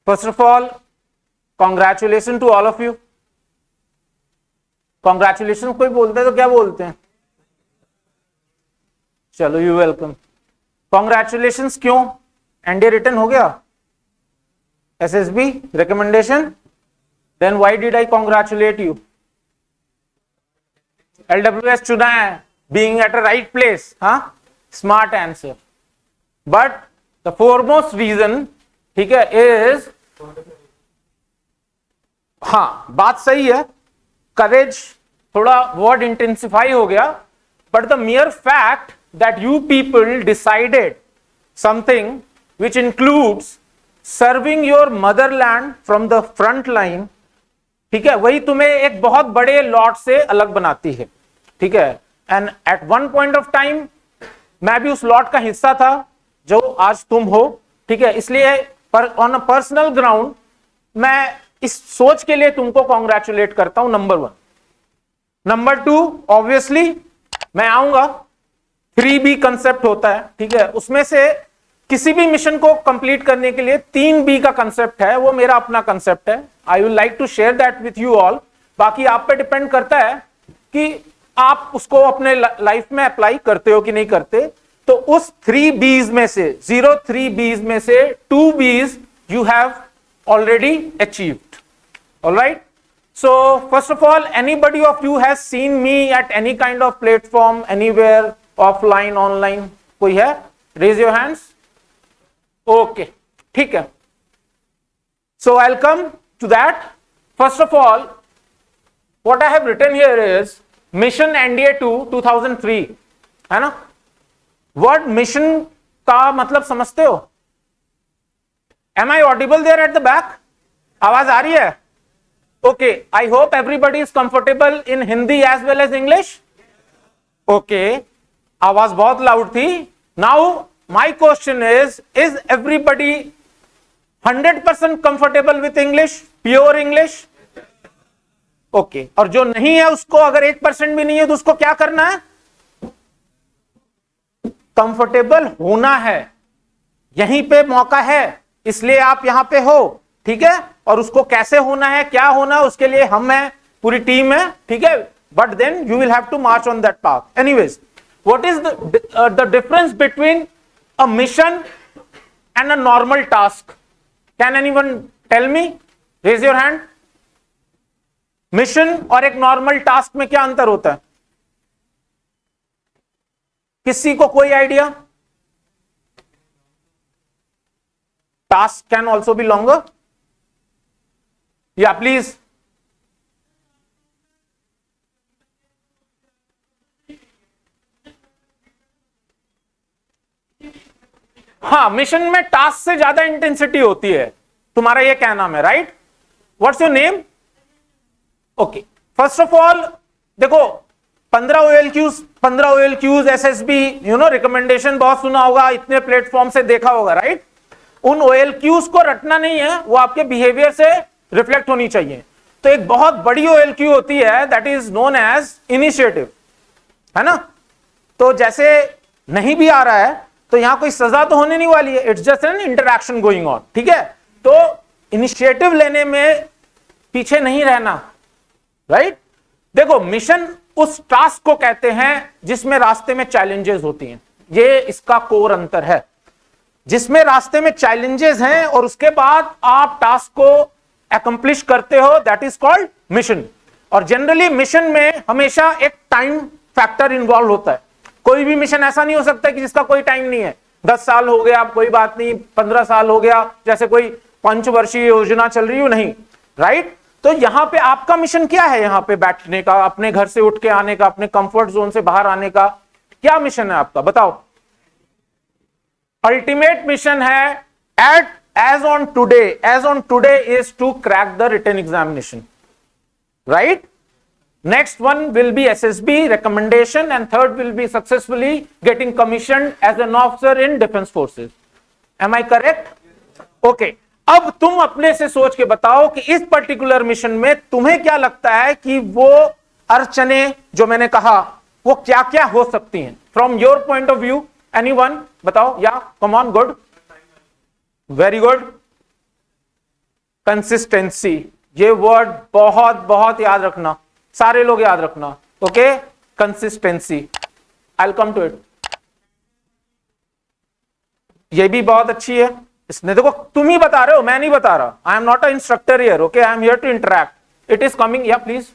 First of all, congratulations to all of you. Congratulations कोई बोलते हैं तो क्या बोलते हैं? चलो, यू वेलकम. Congratulations क्यों? एनडीए रिटर्न हो गया, SSB recommendation, then why did I congratulate you? LWS चुना है, being at a right place, हाँ, smart answer. But the foremost reason, ठीक है, is, हाँ बात सही है, courage थोड़ा वर्ड इंटेंसिफाई हो गया, but the mere fact that you people decided something which includes serving your motherland from the front line, ठीक है, वही तुम्हें एक बहुत बड़े लॉट से अलग बनाती है. ठीक है, and at one point of time मैं भी उस लॉट का हिस्सा था जो आज तुम हो. ठीक है, इसलिए ऑन अ पर्सनल ग्राउंड मैं इस सोच के लिए तुमको कॉन्ग्रेचुलेट करता हूं. नंबर 1. नंबर 2, ऑब्वियसली मैं आऊंगा, 3B कंसेप्ट होता है. ठीक है, उसमें से किसी भी मिशन को कंप्लीट करने के लिए 3B का कंसेप्ट है, वो मेरा अपना कंसेप्ट है. I will like to share that with you all. बाकी आप पे डिपेंड करता है कि आप उसको अपने लाइफ में अप्लाई करते हो कि नहीं करते. तो उस 3Bs में से 3Bs में से 2Bs you have already achieved. All right. So first of all, anybody of you has seen me at any kind of platform anywhere, offline, online? कोई है? Raise your hands. Okay, ठीक है. So I'll come to that. First of all, what I have written here is Mission NDA 2 2003, है ना. Word mission का मतलब समझते हो? Am I audible there at the back? आवाज आ रही है? Okay, I hope everybody is comfortable in Hindi as well as English. Okay, आवाज बहुत लाउड थी. Now my question is everybody 100% comfortable with English, pure English? Okay, और जो नहीं है उसको, अगर 1% भी नहीं है तो उसको क्या करना है? कंफर्टेबल होना है. यहीं पे मौका है, इसलिए आप यहां पे हो. ठीक है, और उसको कैसे होना है, क्या होना है, उसके लिए हम हैं, पूरी टीम है. ठीक है, but then you will have to march on that path. Anyways, what is the difference between a mission and a normal task? Can anyone tell me? Raise your hand. Mission और एक normal task में क्या अंतर होता है? किसी को कोई idea? Task can also be longer. या प्लीज. हाँ, मिशन में टास्क से ज्यादा इंटेंसिटी होती है. तुम्हारा ये क्या नाम है? Right. What's your name? Okay, first of all देखो, 15 OLQs SSB, you know, recommendation बहुत सुना होगा, इतने प्लेटफॉर्म से देखा होगा. राइट. उन OLQs को रटना नहीं है, वो आपके बिहेवियर से रिफ्लेक्ट होनी चाहिए. तो एक बहुत बड़ी OLQ होती है, that is known as initiative, है ना. तो जैसे नहीं भी आ रहा है तो यहां कोई सजा तो होने नहीं वाली है, it's just an interaction going on. ठीक है, तो इनिशिएटिव लेने में पीछे नहीं रहना. राइट. देखो, मिशन उस टास्क को कहते हैं जिसमें रास्ते में चैलेंजेस होती हैं. ये इसका कोर अंतर है, जिसमें रास्ते में चैलेंजेस हैं और उसके बाद आप टास्क को अकम्प्लिश करते हो, दैट इज कॉल्ड मिशन. और जनरली मिशन में हमेशा एक टाइम फैक्टर इन्वॉल्व होता है. कोई भी मिशन ऐसा नहीं हो सकता कि जिसका कोई टाइम नहीं है. 10 साल हो गया, कोई बात नहीं, 15 साल हो गया, जैसे कोई पंचवर्षीय योजना चल रही हो, नहीं. राइट. तो यहां पे आपका मिशन क्या है? यहां पे बैठने का, अपने घर से उठ के आने का, अपने कंफर्ट जोन से बाहर आने का, क्या मिशन है आपका? बताओ. अल्टीमेट मिशन है as on today is to crack the written examination. Right. Next one will be SSB recommendation, and third will be successfully getting commissioned as an officer in defense forces. Am I correct? Okay. अब तुम अपने से सोच के बताओ कि इस particular mission में तुम्हें क्या लगता है कि वो अड़चने जो मैंने कहा वो क्या क्या हो सकती हैं from your point of view. Anyone बताओ. या come on. Good, very good. Consistency, ये वर्ड बहुत बहुत याद रखना, सारे लोग याद रखना, okay, consistency, I will come to it. ये भी बहुत अच्छी है, इसने देखो तुम ही बता रहे हो, मैं नहीं बता रहा, I am not a instructor here, okay, I am here to interact, it is coming, yeah please.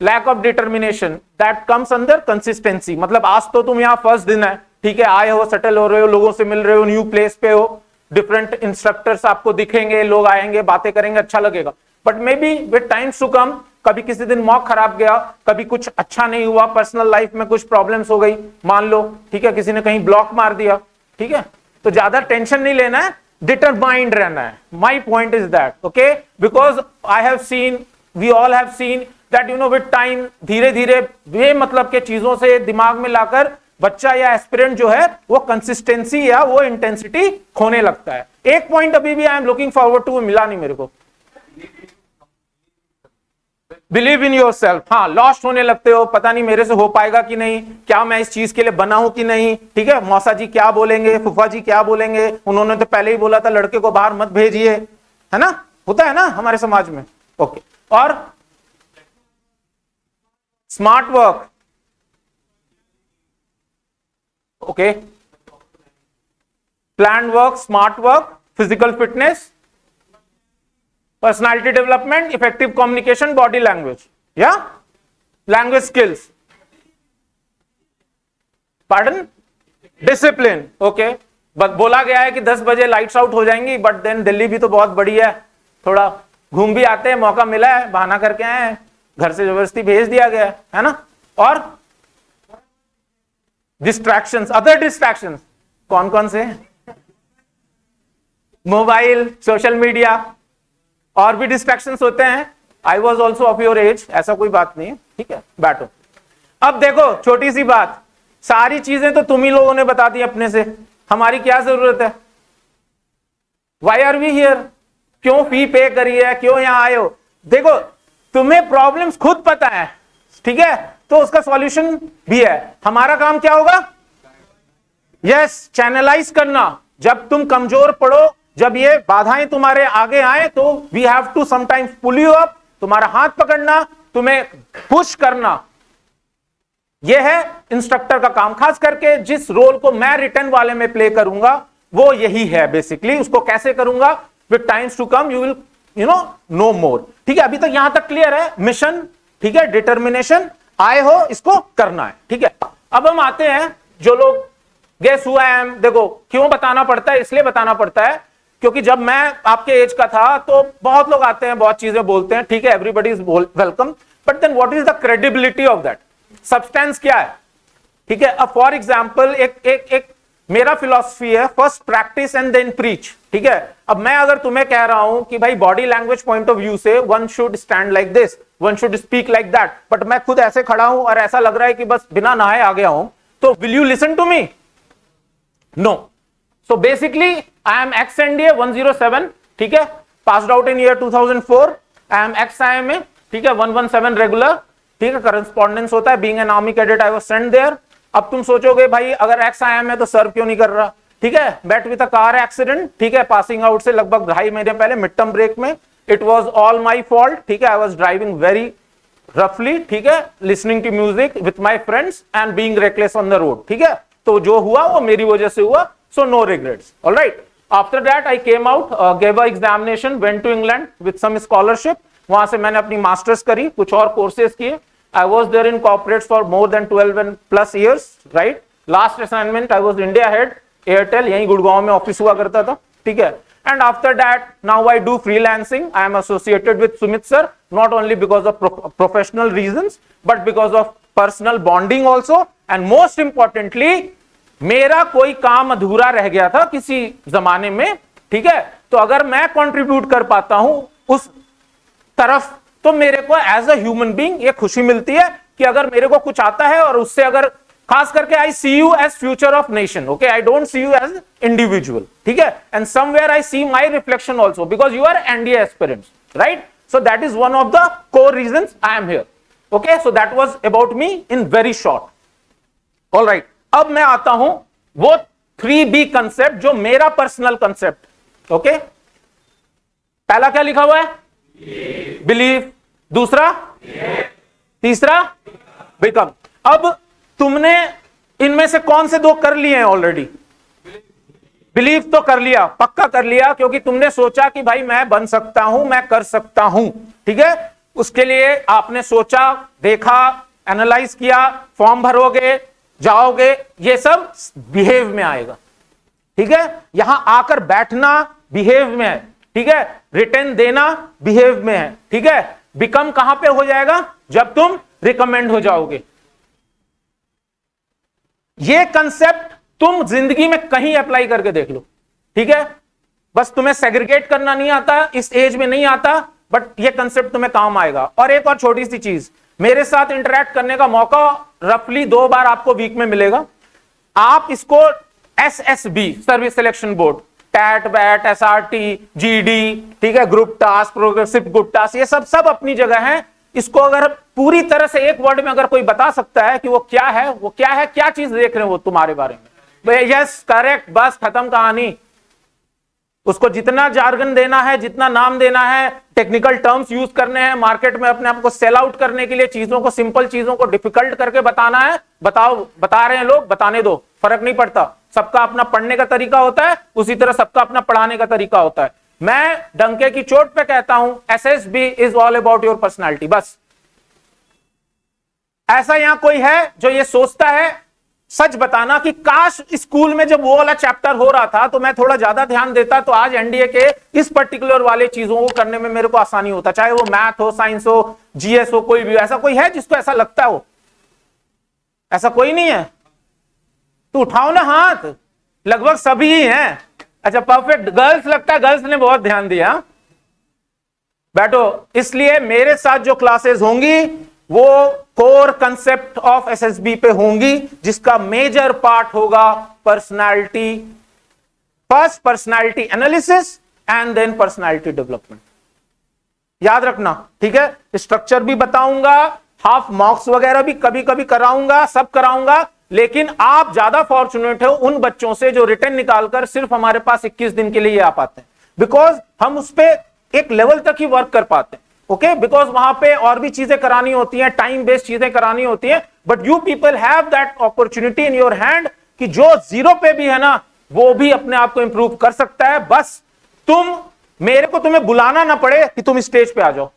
Lack of determination, that comes under consistency, मतलब आज तो तुम यहाँ फर्स्ट दिन है, ठीक है, आए हो, सेटल हो रहे हो, लोगों से मिल रहे हो, न्यू प्लेस पे हो, डिफरेंट इंस्ट्रक्टर्स आपको दिखेंगे, लोग आएंगे, बातें करेंगे, अच्छा लगेगा, but maybe with times to come, कभी किसी दिन मॉक खराब गया, कभी कुछ अच्छा नहीं हुआ, पर्सनल लाइफ में कुछ प्रॉब्लम्स हो गई, मान लो, ठीक है, किसी ने कहीं ब्लॉक मार दिया, ठीक है, तो ज्यादा टेंशन नहीं लेना है, डिटरमाइंड रहना है। My point is that, okay, because I have seen, we all have seen that you know with time, धीरे धीरे ये मतलब के चीजों से दिमाग में लाकर बच्चा या एस्पिरेंट जो है वो कंसिस्टेंसी या वो इंटेंसिटी खोने लगता है। एक पॉइंट अभी भी I am looking forward to, मिला नहीं मेरे को, बिलीव इन योर सेल्फ, हाँ, लॉस्ट होने लगते हो, पता नहीं मेरे से हो पाएगा कि नहीं, क्या मैं इस चीज के लिए बना हूं कि नहीं, ठीक है, मौसा जी क्या बोलेंगे, फूफा जी क्या बोलेंगे, उन्होंने तो पहले ही बोला था लड़के को बाहर मत भेजिए, है ना, होता है ना हमारे समाज में, ओके। और smart work, okay, plan work, smart work, physical fitness, personality development, effective communication, body language, yeah, language skills, pardon, discipline, okay, बस बोला गया है कि 10 बजे लाइट्स आउट हो जाएंगी, बट देन दिल्ली भी तो बहुत बड़ी है, थोड़ा घूम भी आते हैं, मौका मिला है, बहाना करके आए हैं, घर से जबरदस्ती भेज दिया गया है ना। और डिस्ट्रैक्शंस, अदर डिस्ट्रैक्शंस कौन कौन से, मोबाइल, सोशल मीडिया, और भी डिस्ट्रैक्शंस होते हैं, I was also of your age, ऐसा कोई बात नहीं है, ठीक है, बैठो। अब देखो छोटी सी बात, सारी चीजें तो तुम ही लोगों ने बता दी अपने से, हमारी क्या जरूरत है, वाई आर वी हियर, क्यों फी पे करी है, क्यों यहां आए हो, देखो तुम्हें प्रॉब्लम्स खुद पता है, ठीक है, तो उसका सॉल्यूशन भी है, हमारा काम क्या होगा, यस, चैनलाइज करना, जब तुम कमजोर पड़ो, जब ये बाधाएं तुम्हारे आगे आए, तो we have to sometimes pull you up, तुम्हारा हाथ पकड़ना, तुम्हें पुश करना, यह है इंस्ट्रक्टर का काम, खास करके जिस रोल को मैं रिटर्न वाले में प्ले करूंगा वो यही है बेसिकली, उसको कैसे करूंगा, with times to come you will you know more, ठीक है, अभी तक यहां तक क्लियर है, मिशन, ठीक है, डिटर्मिनेशन, आए हो इसको करना है, ठीक है। अब हम आते हैं, जो लोग गेस हु आई एम, देखो क्यों बताना पड़ता है, इसलिए बताना पड़ता है क्योंकि जब मैं आपके एज का था तो बहुत लोग आते हैं, बहुत चीजें बोलते हैं, ठीक है, everybody is welcome, but then what is the credibility of that, substance क्या है, ठीक है। अब फॉर एग्जांपल एक मेरा फिलॉसफी है, first practice and then preach, ठीक है। अब मैं अगर तुम्हें कह रहा हूं कि भाई body language point of view से one should stand like this, one should speak like that, but मैं खुद ऐसे खड़ा हूं और ऐसा लग रहा है कि बस बिना नहाए आ गया हूं, तो will you listen to me, no. So basically, I am ex-NDA 107, ठीक है, passed out in year 2004, I am ex-IMA, ठीक है, 117 regular, ठीक है, correspondence होता है, being an army cadet I was sent there। अब तुम सोचोगे भाई अगर ex-IMA तो सर्व क्यों नहीं कर रहा, ठीक है, met with a car accident, ठीक है, passing out से लगभग 2.5 महीने पहले मिड टर्म ब्रेक में, it was all my fault, ठीक है, I was driving very roughly, ठीक है, listening to music with my friends and being reckless on the road, ठीक है, तो जो हुआ वो मेरी वजह से हुआ, so no regrets, all right। after that I came out, gave a examination, went to England with some scholarship, वहां से मैंने अपनी मास्टर्स करी, कुछ और कोर्सेज किए, I was there in corporates for more than 12 and plus years, right। last assignment I was India head, Airtel, यहीं गुड़गांव में ऑफिस हुआ करता था, ठीक है। and after that now I do freelancing, I am associated with Sumit sir, not only because of professional reasons but because of personal bonding also, and most importantly मेरा कोई काम अधूरा रह गया था किसी जमाने में, ठीक है, तो अगर मैं कंट्रीब्यूट कर पाता हूं उस तरफ तो मेरे को एज अ ह्यूमन बीइंग ये खुशी मिलती है कि अगर मेरे को कुछ आता है और उससे अगर खास करके I see you as future of nation, okay, I don't see you as individual, ठीक है, and somewhere I see my reflection also because you are NDA aspirants, right, so that is one of the core reasons I am here, okay, so that was about me in very short, all right. अब मैं आता हूं वो 3B concept जो मेरा personal concept, okay, पहला क्या लिखा हुआ है? बिलीव। दूसरा, तीसरा बिकम। अब तुमने इनमें से कौन से दो कर लिए हैं ऑलरेडी? बिलीव तो कर लिया, पक्का कर लिया, क्योंकि तुमने सोचा कि भाई मैं बन सकता हूं, मैं कर सकता हूं। ठीक है, उसके लिए आपने सोचा, देखा, एनालाइज किया, फॉर्म भरोगे, जाओगे, ये सब बिहेव में आएगा। ठीक है, यहां आकर बैठना बिहेव में है। ठीक है, रिटर्न देना बिहेव में है। ठीक है, बिकम कहां पे हो जाएगा? जब तुम रिकमेंड हो जाओगे। ये कंसेप्ट तुम जिंदगी में कहीं अप्लाई करके देख लो। ठीक है, बस तुम्हें सेग्रीगेट करना नहीं आता, इस एज में नहीं आता, बट ये कंसेप्ट तुम्हें काम आएगा। और एक और छोटी सी चीज, मेरे साथ इंटरेक्ट करने का मौका रफली 2 बार आपको वीक में मिलेगा। आप इसको SSB, service selection board, TAT, WAT, SRT, GD, ठीक है, group task, progressive group task, ये सब अपनी जगह है। इसको अगर पूरी तरह से एक वर्ड में अगर कोई बता सकता है कि वो क्या है, वो क्या है, क्या चीज देख रहे हैं वो तुम्हारे बारे में, यस करेक्ट, बस खत्म कहानी। उसको जितना जार्गन देना है, जितना नाम देना है, टेक्निकल टर्म्स यूज करने हैं, मार्केट में अपने आप को सेल आउट करने के लिए चीजों को, सिंपल चीजों को डिफिकल्ट करके बताना है, बताओ, बता रहे हैं लोग, बताने दो, फर्क नहीं पड़ता। सबका अपना पढ़ने का तरीका होता है, उसी तरह सबका अपना पढ़ाने का तरीका होता है। मैं डंके की चोट पे कहता हूं, SSB is all about your personality. बस ऐसा यहां कोई है जो ये सोचता है? सच बताना कि काश स्कूल में जब वो वाला चैप्टर हो रहा था तो मैं थोड़ा ज्यादा ध्यान देता, तो आज एनडीए के इस पर्टिकुलर वाले चीजों को करने में मेरे को आसानी होता, चाहे वो मैथ हो, साइंस हो, GS हो, कोई भी। ऐसा कोई है जिसको ऐसा लगता हो? ऐसा कोई नहीं है? तो उठाओ ना हाथ, लगभग सभी ही हैं। अच्छा परफेक्ट, गर्ल्स लगता है गर्ल्स ने बहुत ध्यान दिया। बैठो, इसलिए मेरे साथ जो क्लासेस होंगी वो कोर कंसेप्ट ऑफ SSB पे होंगी, जिसका मेजर पार्ट होगा personality, first personality analysis and then personality development. याद रखना, ठीक है? स्ट्रक्चर भी बताऊंगा, हाफ मॉक्स वगैरह भी कभी कभी कराऊंगा, सब कराऊंगा। लेकिन आप ज्यादा फॉर्चुनेट हो उन बच्चों से जो रिटर्न निकालकर सिर्फ हमारे पास 21 दिन के लिए आ पाते हैं, बिकॉज हम उस पर एक लेवल तक ही वर्क कर पाते हैं। ओके, बिकॉज वहां पे और भी चीजें करानी होती हैं, टाइम बेस्ड चीजें करानी होती हैं, but you people have that opportunity in your hand कि जो 0 पे भी है ना, वो भी अपने आप को इंप्रूव कर सकता है। बस तुम्हें बुलाना ना पड़े कि तुम स्टेज पे आ जाओ।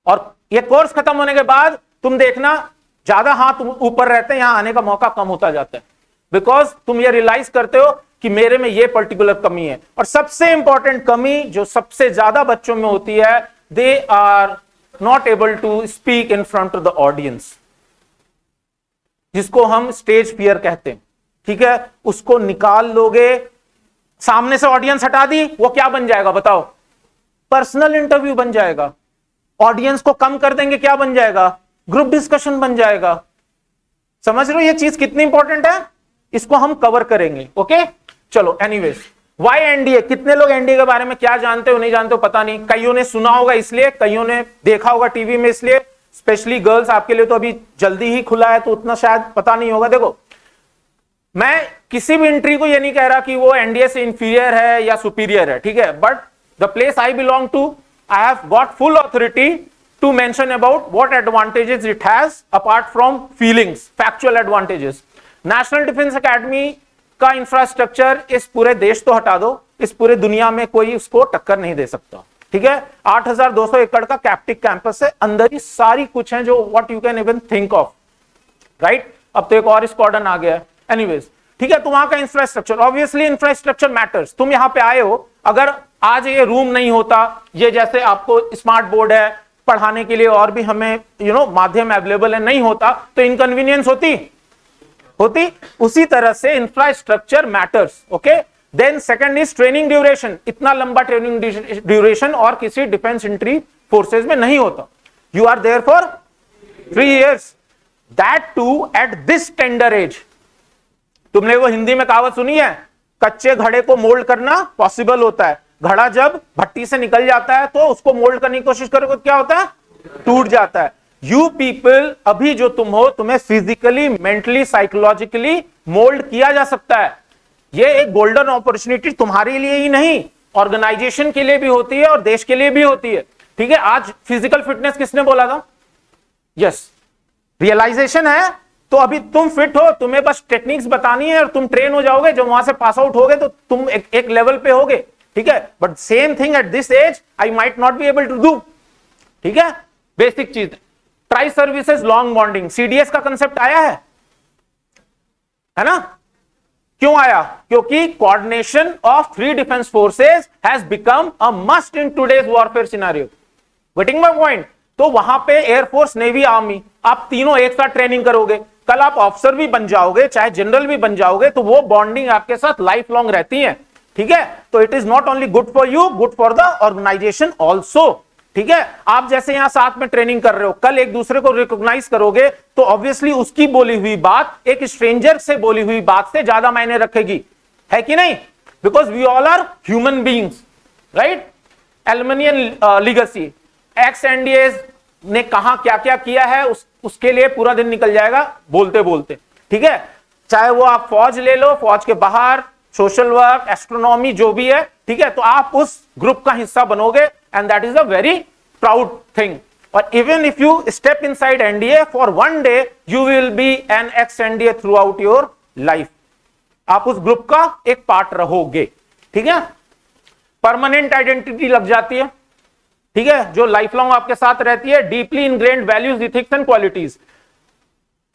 और ये कोर्स खत्म होने के बाद तुम देखना, ज्यादा हाथ ऊपर रहते हैं, यहां आने का मौका कम होता जाता है, बिकॉज तुम ये रियलाइज करते हो कि मेरे में ये पर्टिकुलर कमी है। और सबसे इंपॉर्टेंट कमी जो सबसे ज्यादा बच्चों में होती है, they are not able to speak in front of the audience, जिसको हम स्टेज फियर कहते हैं। ठीक है, उसको निकाल लोगे, सामने से ऑडियंस हटा दी, वो क्या बन जाएगा बताओ? पर्सनल इंटरव्यू बन जाएगा। ऑडियंस को कम कर देंगे, क्या बन जाएगा? ग्रुप डिस्कशन बन जाएगा। समझ रहे हो ये चीज कितनी इंपॉर्टेंट है? इसको हम कवर करेंगे। ओके, चलो एनीवेज, वाई एनडीए? कितने लोग एनडीए के बारे में क्या जानते हो, नहीं जानते हो पता नहीं। कईयों ने सुना होगा इसलिए, कईयों ने देखा होगा टीवी में इसलिए, स्पेशली गर्ल्स, आपके लिए तो अभी जल्दी ही खुला है तो उतना शायद पता नहीं होगा। देखो, मैं किसी भी एंट्री को ये नहीं कह रहा कि वो एनडीए से इंफीरियर है या सुपीरियर है, ठीक है, but the place I belong to, I have got full authority to mention about what advantages it has apart from feelings, factual advantages. National defence academy का इंफ्रास्ट्रक्चर इस पूरे देश तो हटा दो, इस पूरे दुनिया में कोई उसको टक्कर नहीं दे सकता। ठीक है, 8,200 एकड़ का कैप्टिव कैंपस है, अंदर ही सारी कुछ है जो what you can even think of, right? अब तो एक और स्क्वाड्रन आ गया है। एनीवेज, ठीक है, तो वहां का इंफ्रास्ट्रक्चर, ऑब्वियसली इंफ्रास्ट्रक्चर मैटर्स। तुम यहां पे आए हो, अगर आज ये रूम नहीं होता, ये जैसे आपको स्मार्ट बोर्ड है पढ़ाने के लिए और भी हमें माध्यम अवेलेबल है, नहीं होता तो इनकन्वीनियंस होती। उसी तरह से infrastructure matters. Okay, then second is training duration. इतना लंबा ट्रेनिंग ड्यूरेशन और किसी डिफेंस एंट्री फोर्सेज में नहीं होता। You are there for 3 years, that too at this tender age. तुमने वो हिंदी में कहावत सुनी है, कच्चे घड़े को मोल्ड करना पॉसिबल होता है। घड़ा जब भट्टी से निकल जाता है तो उसको मोल्ड करने की कोशिश करोगे तो क्या होता है? टूट जाता है। यू पीपल, अभी जो तुम हो, तुम्हें फिजिकली, मेंटली, साइकोलॉजिकली मोल्ड किया जा सकता है। ये एक गोल्डन अपॉर्चुनिटी तुम्हारे लिए ही नहीं, ऑर्गेनाइजेशन के लिए भी होती है और देश के लिए भी होती है। ठीक है, आज फिजिकल फिटनेस किसने बोला था? यस, रियलाइजेशन है। तो अभी तुम फिट हो, तुम्हें बस टेक्निक्स बतानी है और तुम ट्रेन हो जाओगे। जब वहां से पास आउट होगे तो तुम एक लेवल पे होगे। ठीक है, but same thing at this age I might not be able to do. ठीक है, बेसिक चीज। Tri services long bonding, CDS का कंसेप्ट आया है ना? क्यों आया? क्योंकि coordination of 3 defence forces has become a must in today's warfare scenario. Getting my point? तो वहां पे एयरफोर्स, नेवी, आर्मी, आप तीनों एक साथ ट्रेनिंग करोगे, कल आप ऑफिसर भी बन जाओगे, चाहे जनरल भी बन जाओगे, तो वो बॉन्डिंग आपके साथ लाइफ लॉन्ग रहती है। ठीक है, तो it is not only good for you, good for the organisation also. ठीक है, आप जैसे यहां साथ में ट्रेनिंग कर रहे हो, कल एक दूसरे को रिकॉग्नाइज करोगे तो ऑब्वियसली उसकी बोली हुई बात एक स्ट्रेंजर से बोली हुई बात से ज्यादा मायने रखेगी, है कि नहीं? Because we all are human beings, right? Alumnian legacy, ex NDAs ने कहा क्या क्या किया है, उसके लिए पूरा दिन निकल जाएगा बोलते बोलते। ठीक है, चाहे वो आप फौज ले लो, फौज के बाहर सोशल वर्क, एस्ट्रोनॉमी, जो भी है। ठीक है, तो आप उस ग्रुप का हिस्सा बनोगे and that is a very proud thing. और even if you step inside NDA for one day, you will be an ex NDA throughout your life. आप उस ग्रुप का एक पार्ट रहोगे। ठीक है, परमानेंट आइडेंटिटी लग जाती है। ठीक है, जो लाइफ लॉन्ग आपके साथ रहती है, deeply ingrained values, ethics and qualities.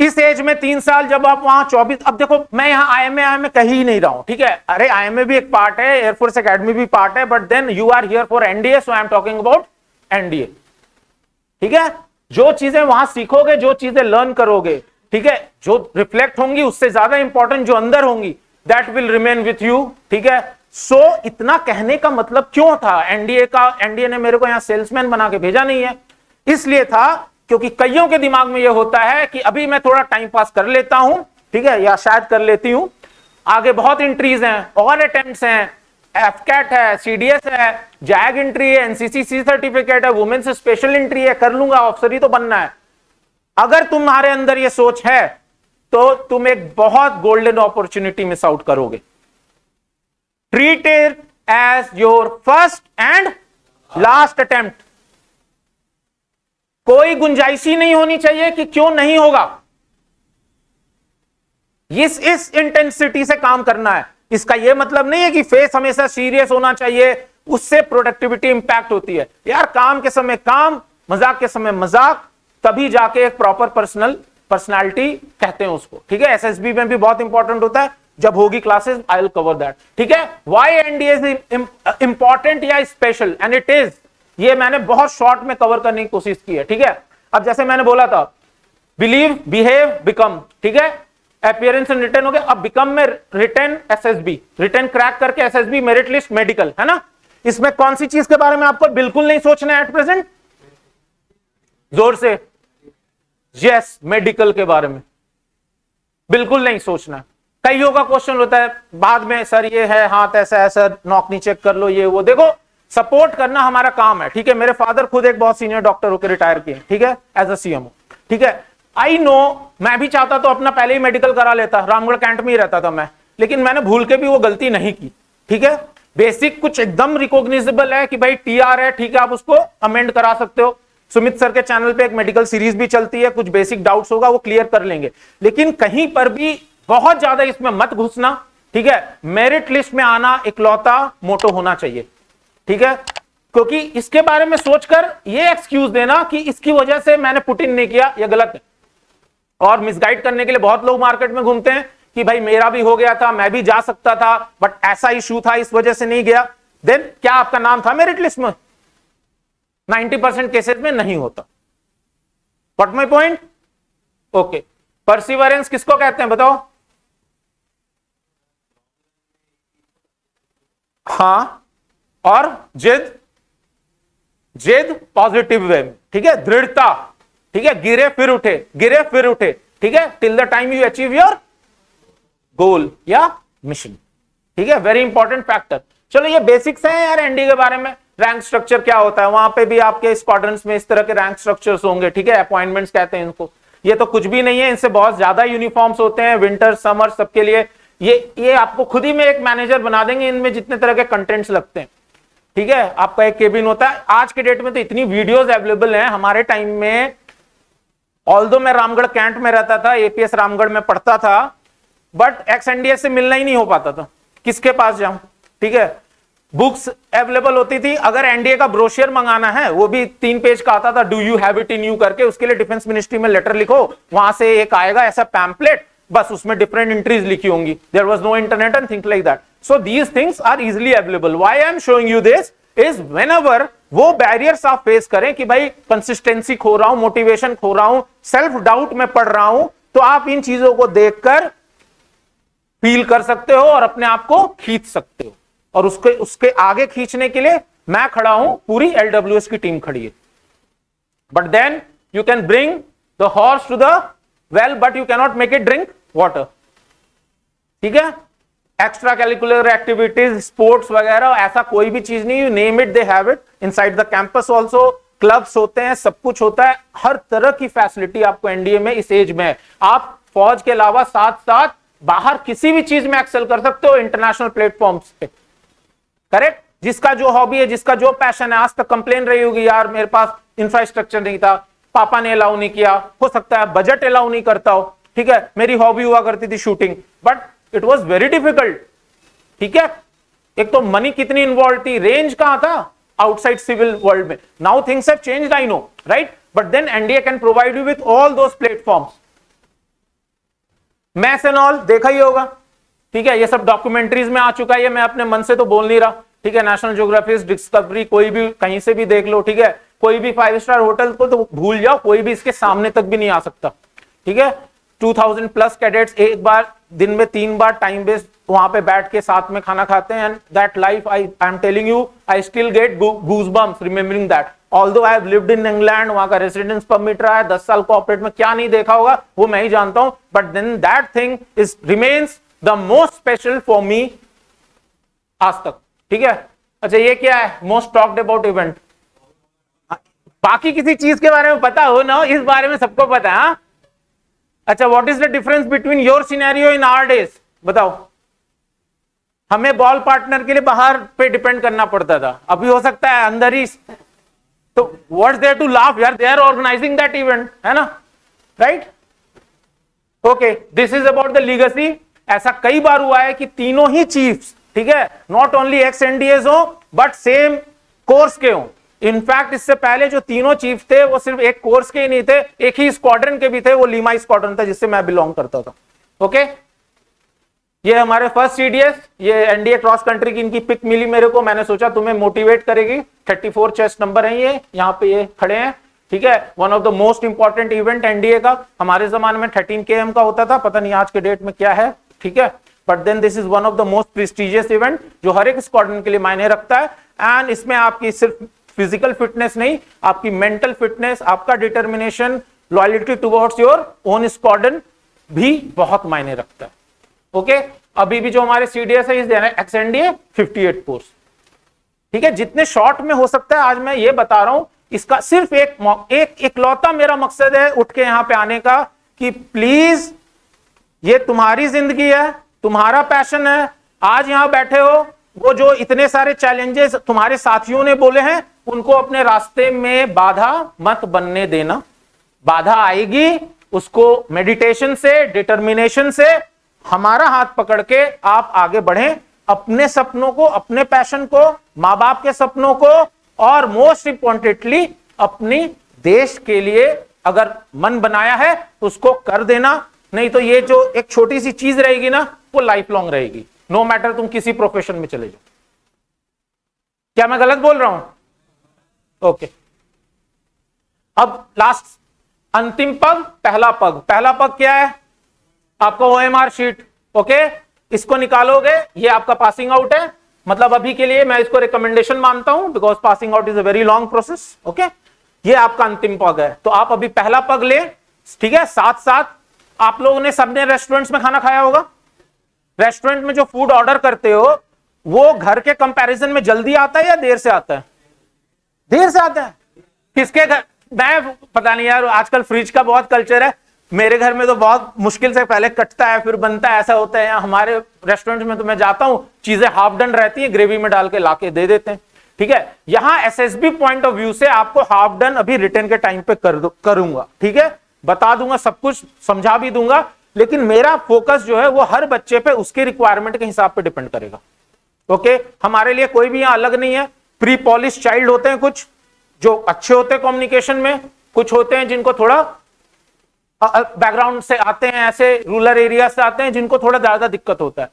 इस एज में 3 साल, जब आप वहां 24, अब देखो मैं यहां आईएमए कह ही नहीं रहा हूं। ठीक है, अरे आईएमए भी एक पार्ट है, एयरफोर्स एकेडमी भी पार्ट है, but then you are here for NDA, so I am talking about NDA. ठीक है, जो चीजें वहां सीखोगे, जो चीजें लर्न करोगे, ठीक है, जो रिफ्लेक्ट होंगी, उससे ज्यादा इंपॉर्टेंट जो अंदर होंगी, that will remain with you. ठीक है, सो इतना कहने का मतलब क्यों था? एनडीए ने मेरे को यहां सेल्समैन बना के भेजा नहीं है, इसलिए था क्योंकि कईयों के दिमाग में यह होता है कि अभी मैं थोड़ा टाइम पास कर लेता हूं, ठीक है, या शायद कर लेती हूं, आगे बहुत एंट्रीज हैं और अटेम्प्ट्स हैं, एफकैट है, सीडीएस है, जैग एंट्री है, एनसीसी सी सर्टिफिकेट है, वुमेन्स स्पेशल एंट्री है, कर लूंगा, ऑफिसर ही तो बनना है। अगर तुम्हारे अंदर यह सोच है तो तुम एक बहुत गोल्डन अपॉर्चुनिटी मिस आउट करोगे। Treat it as your first and last attempt. कोई गुंजाइश ही नहीं होनी चाहिए कि क्यों नहीं होगा। इस इंटेंसिटी से काम करना है। इसका यह मतलब नहीं है कि फेस हमेशा सीरियस होना चाहिए, उससे प्रोडक्टिविटी इंपैक्ट होती है। यार काम के समय काम, मजाक के समय मजाक, तभी जाके एक प्रॉपर पर्सनालिटी कहते हैं उसको। ठीक है, एसएसबी में भी बहुत इंपॉर्टेंट होता है, जब होगी classes I will cover that. ठीक है, व्हाई एनडीए इज इंपॉर्टेंट या स्पेशल, एंड इट इज, ये मैंने बहुत शॉर्ट में कवर करने की कोशिश की है। ठीक है, अब जैसे मैंने बोला था, बिलीव, बिहेव, बिकम, ठीक है, अपीयरेंस एंड रिटर्न हो गया। अब बिकम में रिटर्न एसएसबी, रिटर्न क्रैक करके एसएसबी, मेरिट लिस्ट, मेडिकल, है ना? इसमें कौन सी चीज के बारे में आपको बिल्कुल नहीं सोचना है एट प्रेजेंट? जोर से, यस, मेडिकल के बारे में बिल्कुल नहीं सोचना। कईयों का क्वेश्चन होता है बाद में, सर ये है, हाथ ऐसा है सर, नॉकनी चेक कर लो, ये वो। देखो, सपोर्ट करना हमारा काम है। ठीक है, मेरे फादर खुद एक बहुत सीनियर डॉक्टर होकर रिटायर किए, ठीक है, एज अ सीएमओ। ठीक है, आई नो, मैं भी चाहता तो अपना पहले ही मेडिकल करा लेता, रामगढ़ कैंट में ही रहता था मैं, लेकिन मैंने भूल के भी वो गलती नहीं की। ठीक है, बेसिक कुछ एकदम रिकॉग्निजेबल है कि भाई टीआर है, ठीक है, आप उसको अमेंड करा सकते हो। सुमित सर के चैनल पे एक मेडिकल सीरीज भी चलती है, कुछ बेसिक डाउट्स होगा वो क्लियर कर लेंगे, लेकिन कहीं पर भी बहुत ज्यादा इसमें मत घुसना। ठीक है, मेरिट लिस्ट में आना इकलौता मोटो होना चाहिए। ठीक है, क्योंकि इसके बारे में सोचकर ये एक्सक्यूज देना कि इसकी वजह से मैंने पुट इन नहीं किया, यह गलत है। और मिसगाइड करने के लिए बहुत लोग मार्केट में घूमते हैं कि भाई मेरा भी हो गया था, मैं भी जा सकता था, बट ऐसा इशू था, इस वजह से नहीं गया। देन क्या आपका नाम था मेरिट लिस्ट में? 90% केसेस में नहीं होता। What my point? Okay, perseverance किसको कहते हैं बताओ? हां, और जिद, जिद पॉजिटिव वे में, ठीक है, दृढ़ता, ठीक है, गिरे फिर उठे, गिरे फिर उठे, ठीक है, till the time you achieve your goal या मिशन। ठीक है, वेरी इंपॉर्टेंट फैक्टर। चलो ये बेसिक्स हैं यार एनडी के बारे में। रैंक स्ट्रक्चर क्या होता है, वहां पे भी आपके स्क्वाड्रंस में इस तरह के रैंक स्ट्रक्चर्स होंगे। ठीक है, अपॉइंटमेंट्स कहते हैं इनको। ये तो कुछ भी नहीं है, इनसे बहुत ज्यादा यूनिफॉर्म्स होते हैं, विंटर समर सबके लिए। ये आपको खुद ही में एक मैनेजर बना देंगे, इनमें जितने तरह के कंटेंट्स लगते हैं। ठीक है, आपका एक केबिन होता है। आज के डेट में तो इतनी वीडियोस अवेलेबल हैं, हमारे टाइम में ऑल्दो मैं रामगढ़ कैंट में रहता था, एपीएस रामगढ़ में पढ़ता था, बट एक्स एनडीए से मिलना ही नहीं हो पाता था, किसके पास जाऊं, ठीक है। बुक्स अवेलेबल होती थी, अगर एनडीए का ब्रोशियर मंगाना है वो भी 3 पेज का आता था, do you have it in you करके, उसके लिए डिफेंस मिनिस्ट्री में लेटर लिखो, वहां से एक आएगा ऐसा पैम्पलेट, बस उसमें डिफरेंट एंट्रीज लिखी होंगी, there was no internet and things like that. So these things are easily available. Why I am showing you this is whenever वो बैरियर्स आप फेस करें कि भाई कंसिस्टेंसी खो रहा हूं, मोटिवेशन खो रहा हूं, सेल्फ डाउट में पड़ रहा हूं, तो आप इन चीजों को देखकर फील कर सकते हो और अपने आप को खींच सकते हो, और उसके आगे खींचने के लिए मैं खड़ा हूं, पूरी एलडब्ल्यूएस की टीम खड़ी है। But then you can bring the horse to the well, but you cannot make it drink water, ठीक है। एक्स्ट्रा कैरिकुलर एक्टिविटीज, स्पोर्ट्स वगैरह, ऐसा कोई भी चीज नहीं, you name it, they have it inside the campus also, clubs होते हैं, सब कुछ होता है, हर तरह की फैसिलिटी आपको एनडीए में इस एज में है। आप फौज के अलावा साथ साथ बाहर किसी भी चीज में एक्सेल कर सकते हो, इंटरनेशनल प्लेटफॉर्म्स पे, करेक्ट। जिसका जो हॉबी है, जिसका जो पैशन है, आज तक कंप्लेन रही होगी यार मेरे पास इंफ्रास्ट्रक्चर नहीं था, पापा ने अलाउ नहीं किया, हो सकता है बजट अलाउ नहीं करता हो, ठीक है। मेरी हॉबी हुआ करती थी shooting, but it was very difficult, ठीक है। एक तो मनी कितनी इन्वॉल्व थी, रेंज कहां था आउटसाइड सिविल वर्ल्ड में। Now things have changed, I know, right, but then NDA can provide you with all those platforms. Maths and all देखा ही होगा, ठीक है, ये सब डॉक्यूमेंट्रीज में आ चुका है, ये मैं अपने मन से तो बोल नहीं रहा, ठीक है। नेशनल ज्योग्राफी, डिस्कवरी, कोई भी कहीं से भी देख लो, ठीक है। कोई भी 5 स्टार होटल को तो भूल जाओ, कोई भी इसके सामने तक भी नहीं आ सकता, ठीक है। 2000 प्लस कैडेट्स एक बार दिन में 3 बार टाइम बेस्ड वहां पे बैठ के साथ में खाना खाते हैं, and that life I am telling you, I still get goosebumps remembering that. Although I have lived in England, वहां का रेसिडेंस परमिट रहा है, 10 साल कॉर्पोरेट में क्या नहीं देखा होगा वो मैं ही जानता हूं, but then that thing is remains the most special for me आज तक, ठीक है। अच्छा, ये क्या है, मोस्ट टॉक्ड अबाउट इवेंट, बाकी किसी चीज के बारे में पता हो ना हो, इस बारे में सबको पता है, हाँ? अच्छा, what is the difference between your scenario in our days, बताओ। हमें बॉल पार्टनर के लिए बाहर पे डिपेंड करना पड़ता था, अभी हो सकता है अंदर ही, तो व्हाट्स देयर टू लाफ यार, they are organising that event, है ना, right. Okay, this is about the legacy. ऐसा कई बार हुआ है कि तीनों ही चीफ्स, ठीक है, नॉट ओनली एक्स एनडीएस हो बट सेम कोर्स के हो। इनफैक्ट इससे पहले जो तीनों चीफ थे वो सिर्फ एक कोर्स के ही नहीं थे, एक ही स्क्वाड्रन के भी थे, वो लीमा स्क्वाड्रन था जिससे मैं बिलोंग करता था। ओके, ये हमारे फर्स्ट सीडीएस, ये एनडीए क्रॉस कंट्री की इनकी पिक मिली मेरे को, मैंने सोचा तुम्हें मोटिवेट करेगी। 34 चेस्ट नंबर है ये, यहाँ पे ये खड़े हैं, ठीक है। One of the most important event NDA का, हमारे जमाने में 13 km का होता था, पता नहीं आज के डेट में क्या है, ठीक है, but then this is one of the most prestigious event जो हर एक स्क्वाड्रन के लिए मायने रखता है। एंड इसमें आपकी सिर्फ फिजिकल फिटनेस नहीं, आपकी मेंटल फिटनेस, आपका determination, loyalty towards your own squadron भी बहुत मायने रखता है। ओके, अभी भी जो हमारे सीडीएस है इस एक्सएनडीए 58 कोर्स, ठीक है। जितने शॉर्ट में हो सकता है आज मैं ये बता रहा हूं, इसका सिर्फ एक इकलौता मेरा मकसद है उठ के यहां पे आने का कि प्लीज ये तुम्हारी जिंदगी है, तुम्हारा पैशन है, आज यहां बैठे हो, वो जो इतने सारे चैलेंजेस तुम्हारे साथियों ने बोले हैं उनको अपने रास्ते में बाधा मत बनने देना। बाधा आएगी, उसको मेडिटेशन से, डिटर्मिनेशन से, हमारा हाथ पकड़ के आप आगे बढ़ें, अपने सपनों को, अपने पैशन को, मां बाप के सपनों को, और मोस्ट इंपॉर्टेंटली अपनी देश के लिए अगर मन बनाया है तो उसको कर देना। नहीं तो ये जो एक छोटी सी चीज रहेगी ना, वो लाइफ लॉन्ग रहेगी, नो मैटर तुम किसी प्रोफेशन में चले जाओ। क्या मैं गलत बोल रहा हूं? ओके, अब लास्ट अंतिम पग, पहला पग। पहला पग क्या है? आपका ओएमआर शीट। ओके, इसको निकालोगे, ये आपका पासिंग आउट है, मतलब अभी के लिए मैं इसको रिकमेंडेशन मानता हूं, because passing out is a very long process. Okay, ये आपका अंतिम पग है, तो आप अभी पहला पग ले, ठीक है। साथ साथ आप लोगों ने सबने रेस्टोरेंट्स में खाना खाया होगा, रेस्टोरेंट में जो फूड ऑर्डर करते हो वो घर के कंपैरिजन में जल्दी आता है या देर से आता है? देर से आता है। किसके घर? मैं पता नहीं यार, आजकल फ्रिज का बहुत कल्चर है, मेरे घर में तो बहुत मुश्किल से पहले कटता है फिर बनता है, ऐसा होता है। हमारे रेस्टोरेंट में तो मैं जाता हूं, चीजें हाफ डन रहती है, ग्रेवी में डाल के लाके दे देते हैं, ठीक है। यहां एसएसबी पॉइंट ऑफ व्यू से आपको हाफ डन अभी रिटर्न के टाइम पे करूंगा, ठीक है, बता दूंगा, सब कुछ समझा भी दूंगा, लेकिन मेरा फोकस जो है वो हर बच्चे पे उसके रिक्वायरमेंट के हिसाब पे डिपेंड करेगा। ओके, हमारे लिए कोई भी यहां अलग नहीं है। प्री पॉलिश चाइल्ड होते हैं कुछ जो अच्छे होते हैं कम्युनिकेशन में, कुछ होते हैं जिनको थोड़ा बैकग्राउंड से आते हैं, ऐसे रूरल एरिया से आते हैं जिनको थोड़ा ज्यादा दिक्कत होता है।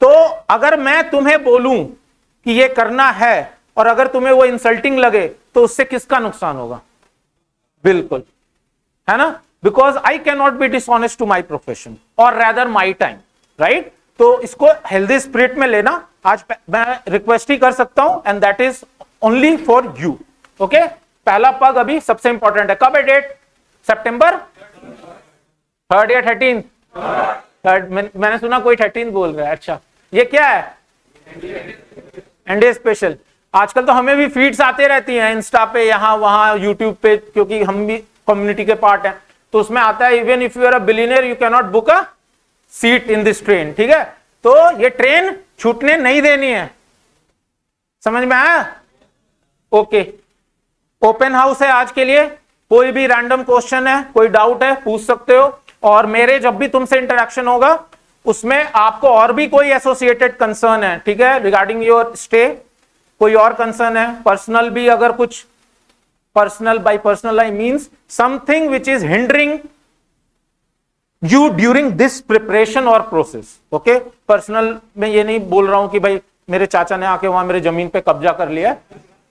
तो अगर मैं तुम्हें बोलूं कि ये करना है और अगर तुम्हें वो इंसल्टिंग लगे तो उससे किसका नुकसान होगा? बिल्कुल, है ना, because I can not be dishonest to my profession और रैदर माई टाइम, राइट। तो इसको हेल्दी स्पिरिट में लेना, आज मैं रिक्वेस्ट ही कर सकता हूं, and that is only for you. Okay, पहला पग अभी सबसे इंपॉर्टेंट है। कब है डेट? सितंबर 3rd या 13th? 3rd। मैंने सुना कोई 13th बोल रहा है। अच्छा, ये क्या है? NDA special. आजकल तो हमें भी फीड्स आते रहती हैं इंस्टा पे, यहां वहां यूट्यूब पे, क्योंकि हम भी कम्युनिटी के पार्ट हैं, तो उसमें आता है even if you are a billionaire you can not book a seat in this train, ठीक है। तो ये ट्रेन छूटने नहीं देनी है, समझ में आया? ओके, ओपन हाउस है आज के लिए, कोई भी रैंडम क्वेश्चन है, कोई डाउट है पूछ सकते हो, और मेरे जब भी तुमसे इंटरेक्शन होगा उसमें आपको और भी कोई एसोसिएटेड कंसर्न है, ठीक है, रिगार्डिंग योर स्टे, कोई और कंसर्न है पर्सनल भी, अगर कुछ personal, bye personal I means something which is hindering you during this preparation और प्रोसेस। ओके, पर्सनल में ये नहीं बोल रहा हूं कि भाई मेरे चाचा ने आके वहां मेरे जमीन पे कब्जा कर लिया,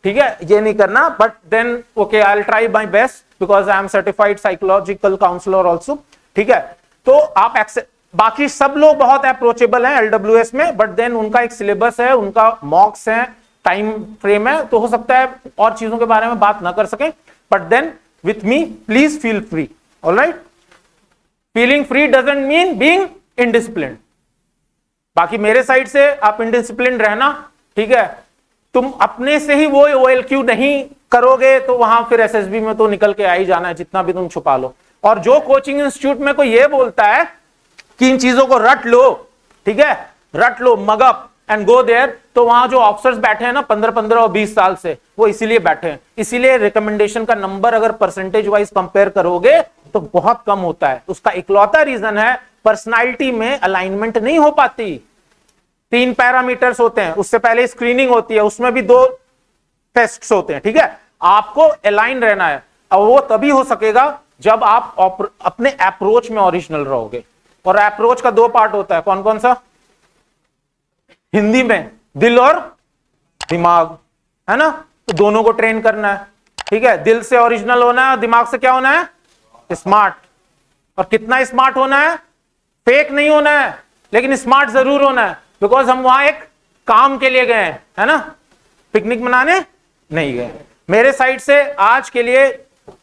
ठीक है, ये नहीं करना, but then okay I will try my best because I am certified psychological counsellor also, ठीक है। तो आप बाकी सब लोग बहुत अप्रोचेबल हैं एलडब्ल्यूएस में, बट देन उनका एक सिलेबस है, उनका मॉक्स है, टाइम फ्रेम है, तो हो सकता है और चीजों के बारे में बात ना कर सके, but then with me please feel free. Alright, feeling free doesn't mean being indisciplined. बाकी मेरे साइड से आप इनडिसिप्लिन्ड रहना, ठीक है, तुम अपने से ही वो OLQ नहीं करोगे तो वहां फिर एसएसबी में तो निकल के आ ही जाना है, जितना भी तुम छुपा लो। और जो कोचिंग इंस्टीट्यूट में कोई ये बोलता है कि इन चीजों को रट लो, ठीक है, रट लो, mug up and go there, तो वहां जो ऑफिसर्स बैठे हैं ना 15 और 20 साल से, वो इसीलिए बैठे हैं। इसीलिए रिकमेंडेशन का नंबर अगर परसेंटेज वाइज कंपेयर करोगे तो बहुत कम होता है। उसका इकलौता रीजन है पर्सनालिटी में अलाइनमेंट नहीं हो पाती। 3 पैरामीटर्स होते हैं, उससे पहले स्क्रीनिंग होती है, उसमें भी 2 टेस्ट्स होते हैं, ठीक है। आपको अलाइन रहना है, और वो तभी हो सकेगा जब आप अपने अप्रोच में ओरिजिनल रहोगे। और अप्रोच का 2 पार्ट होता है, कौन कौन सा? हिंदी में दिल और दिमाग, है ना, तो दोनों को ट्रेन करना है, ठीक है। दिल से ओरिजिनल होना है, दिमाग से क्या होना है? स्मार्ट। और कितना स्मार्ट होना है? फेक नहीं होना है, लेकिन स्मार्ट जरूर होना है, बिकॉज हम वहां एक काम के लिए गए हैं, है ना, पिकनिक मनाने नहीं गए। मेरे साइड से आज के लिए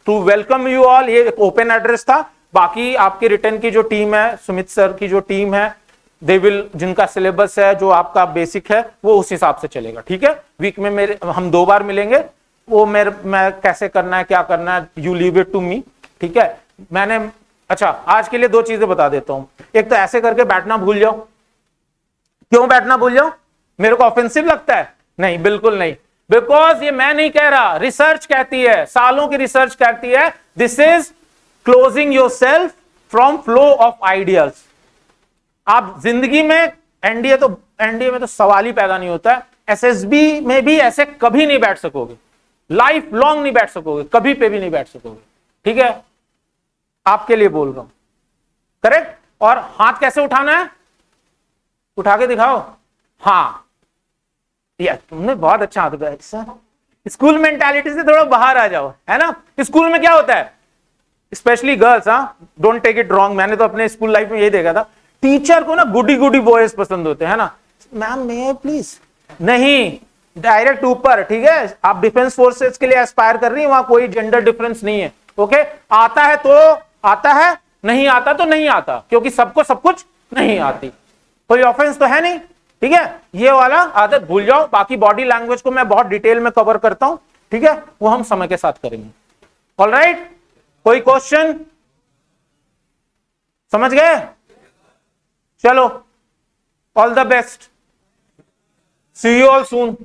टू वेलकम यू ऑल, ये ओपन एड्रेस था। बाकी आपके रिटर्न की जो टीम है, सुमित सर की जो टीम है, दे विल, जिनका सिलेबस है, जो आपका बेसिक है, वो उस हिसाब से चलेगा, ठीक है। वीक में मेरे हम 2 बार मिलेंगे, वो मैं कैसे करना है, क्या करना है, you leave it to me, ठीक है। मैंने अच्छा आज के लिए 2 चीजें बता देता हूं। एक तो ऐसे करके बैठना भूल जाओ। क्यों बैठना भूल जाओ? मेरे को ऑफेंसिव लगता है? नहीं, बिल्कुल नहीं, बिकॉज ये मैं नहीं कह रहा, रिसर्च कहती है, सालों की रिसर्च कहती है, this is closing yourself from flow of ideas. आप जिंदगी में एनडीए में तो सवाल ही पैदा नहीं होता है, एसएसबी में भी ऐसे कभी नहीं बैठ सकोगे, लाइफ लॉन्ग नहीं बैठ सकोगे, कभी पे भी नहीं बैठ सकोगे, ठीक है। आपके लिए बोल रहा हूं, करेक्ट। और हाथ कैसे उठाना है? उठा के दिखाओ। हाँ यार, तुमने बहुत अच्छा हाथ उठाया सर। स्कूल मेंटालिटी से थोड़ा बाहर आ जाओ, है ना। स्कूल में क्या होता है, स्पेशली गर्ल्स, हाँ, डोंट टेक इट रॉन्ग, मैंने तो अपने स्कूल लाइफ में यही देखा था, टीचर को ना गुडी गुडी बॉयज पसंद होते हैं ना, मैम मे प्लीज, नहीं, डायरेक्ट ऊपर, ठीक है। आप डिफेंस फोर्सेस के लिए एस्पायर कर रही है, वहां कोई जेंडर डिफरेंस नहीं है, ओके। आता है तो आता है, नहीं आता तो नहीं आता, क्योंकि सबको सब कुछ नहीं आती, कोई ऑफेंस तो है नहीं, ठीक है। ये वाला आदत भूल जाओ। बाकी बॉडी लैंग्वेज को मैं बहुत डिटेल में कवर करता हूं, ठीक है, वो हम समय के साथ करेंगे। ऑलराइट, कोई क्वेश्चन? समझ गए? चलो, all the best, see you all soon.